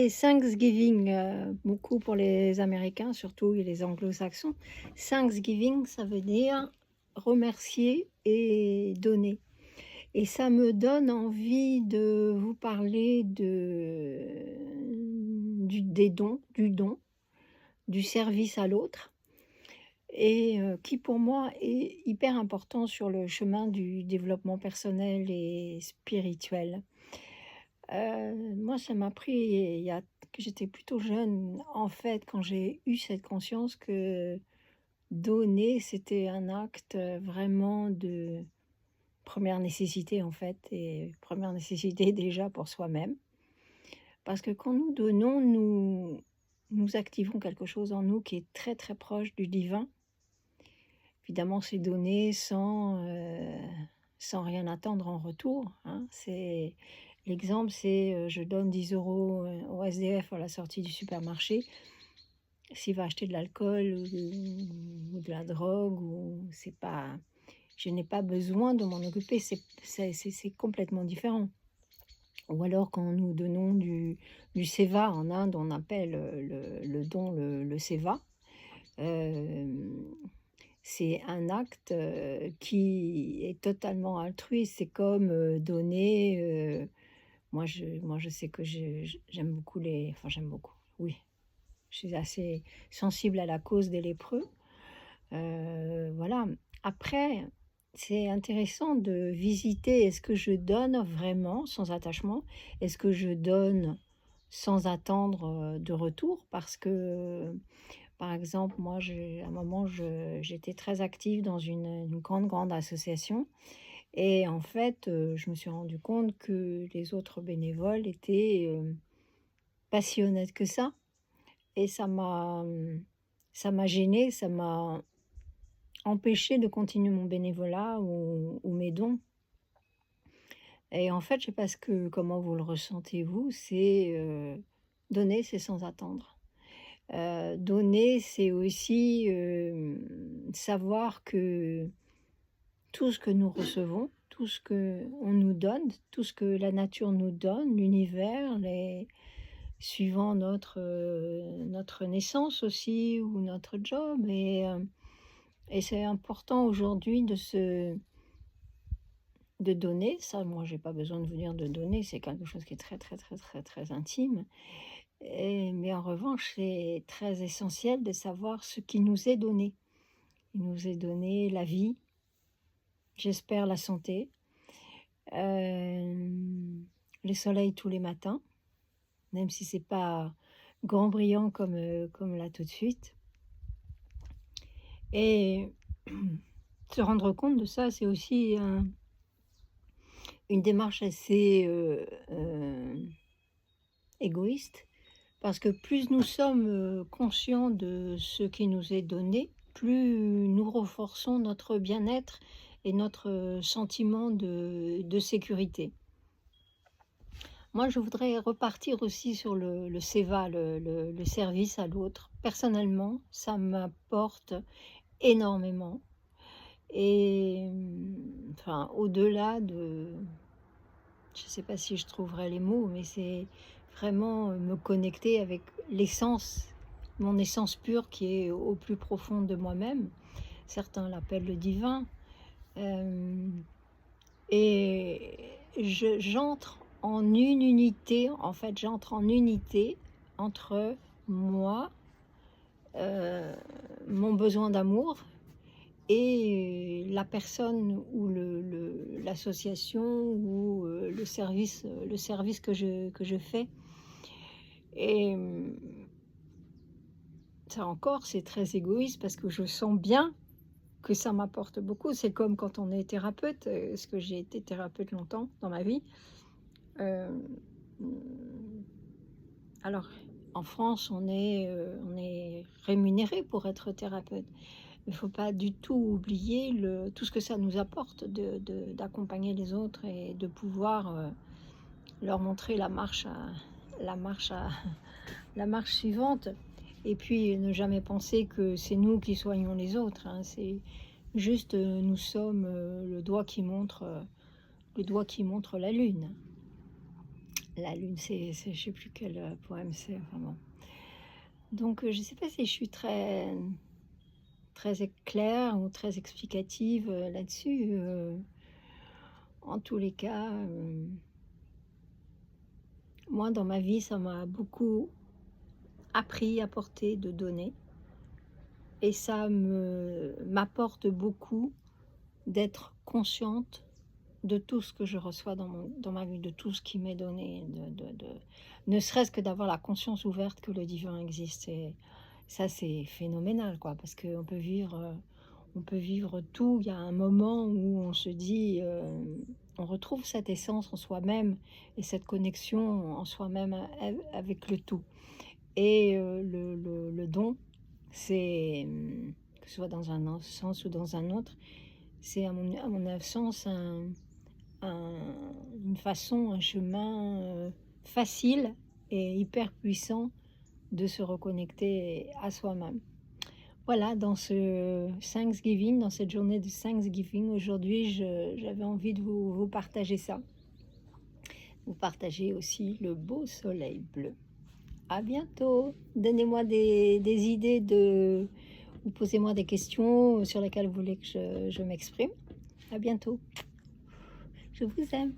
c'est Thanksgiving, beaucoup pour les Américains surtout et les Anglo-Saxons. Thanksgiving, ça veut dire remercier et donner et ça me donne envie de vous parler du don, du service à l'autre et qui pour moi est hyper important sur le chemin du développement personnel et spirituel. Moi, ça m'a pris il y a que j'étais plutôt jeune, en fait, quand j'ai eu cette conscience que donner, c'était un acte, vraiment de première nécessité, en fait et première nécessité déjà pour soi-même. Parce que quand nous donnons, nous activons quelque chose en nous qui est très, très proche du divin. Évidemment, c'est donner sans rien attendre en retour, hein. C'est l'exemple, c'est, je donne 10 € au SDF à la sortie du supermarché. S'il va acheter de l'alcool ou de la drogue ou c'est pas je n'ai pas besoin de m'en occuper, c'est complètement différent. Ou alors quand nous donnons du séva, en Inde, on appelle, le don le séva. Hem C'est un acte, qui est totalement altruiste. C'est comme, donner, moi je sais que j'aime beaucoup j'aime beaucoup, oui, je suis assez sensible à la cause des lépreux, voilà. Après, c'est intéressant de visiter, est-ce que je donne vraiment sans attachement? Est-ce que je donne sans attendre, de retour? Parce que par exemple, moi, à un moment, j'étais très active dans une grande, grande association et en fait, je me suis rendu compte que les autres bénévoles étaient, pas si honnêtes que ça et ça m'a gênée, ça m'a empêchée de continuer mon bénévolat ou mes dons et en fait, je sais pas comment vous le ressentez vous, c'est, donner, c'est sans attendre. Donner, c'est aussi, savoir que tout ce que nous recevons, tout ce qu'on nous donne, tout ce que la nature nous donne, l'univers, suivant notre naissance aussi ou notre job et c'est important aujourd'hui de donner. Ça, moi, j'ai pas besoin de vous dire de donner, c'est quelque chose qui est très, très, très, très, très intime. Mais en revanche, c'est très essentiel de savoir ce qui nous est donné. Il nous est donné la vie, j'espère la santé, le soleil tous les matins, même si c'est pas grand brillant comme là tout de suite et se rendre compte de ça, c'est aussi une démarche assez, égoïste. Parce que plus nous sommes, conscients de ce qui nous est donné, plus nous renforçons notre bien-être et notre, sentiment de sécurité. Moi, je voudrais repartir aussi sur le SEVA, le service à l'autre. Personnellement, ça m'apporte énormément et enfin, au-delà de je ne sais pas si je trouverai les mots, mais c'est vraiment, me connecter avec l'essence, mon essence pure qui est au plus profond de moi-même. Certains l'appellent le divin, hem et j'entre en une unité, en fait, j'entre en unité entre moi, heu, mon besoin d'amour et la personne ou l'association ou le service que je fais et ça encore, c'est très égoïste parce que je sens bien que ça m'apporte beaucoup. C'est comme quand on est thérapeute, parce que j'ai été thérapeute longtemps dans ma vie. Hem, mmh, alors en France, on est rémunéré pour être thérapeute. Il faut pas du tout oublier tout ce que ça nous apporte d'accompagner les autres et de pouvoir, leur montrer la marche à la marche suivante et puis ne jamais penser que c'est nous qui soignons les autres, hein. C'est juste, nous sommes, le doigt qui montre la lune La lune, je sais plus quel poème c'est, enfin bon. Donc, je sais pas si je suis très claire ou très explicative là-dessus. En tous les cas, moi, dans ma vie, ça m'a beaucoup appris, apporté de donner. Et ça m'apporte beaucoup d'être consciente de tout ce que je reçois dans ma vie, de tout ce qui m'est donné, ne serait-ce que d'avoir la conscience ouverte que le divin existe. Et ça, c'est phénoménal, quoi, parce on peut vivre tout. Il y a un moment où on se dit, on retrouve cette essence en soi-même et cette connexion en soi-même avec le tout. Et le don, c'est, que ce soit dans un sens ou dans un autre, c'est à mon sens une façon, un chemin facile et hyper puissant de se reconnecter à soi-même. Voilà, dans ce Thanksgiving, dans cette journée de Thanksgiving, aujourd'hui, j'avais envie de vous partager ça. Vous partager aussi le beau soleil bleu. À bientôt. Donnez-moi des idées ou posez-moi des questions sur lesquelles vous voulez que je m'exprime. À bientôt. Je vous aime.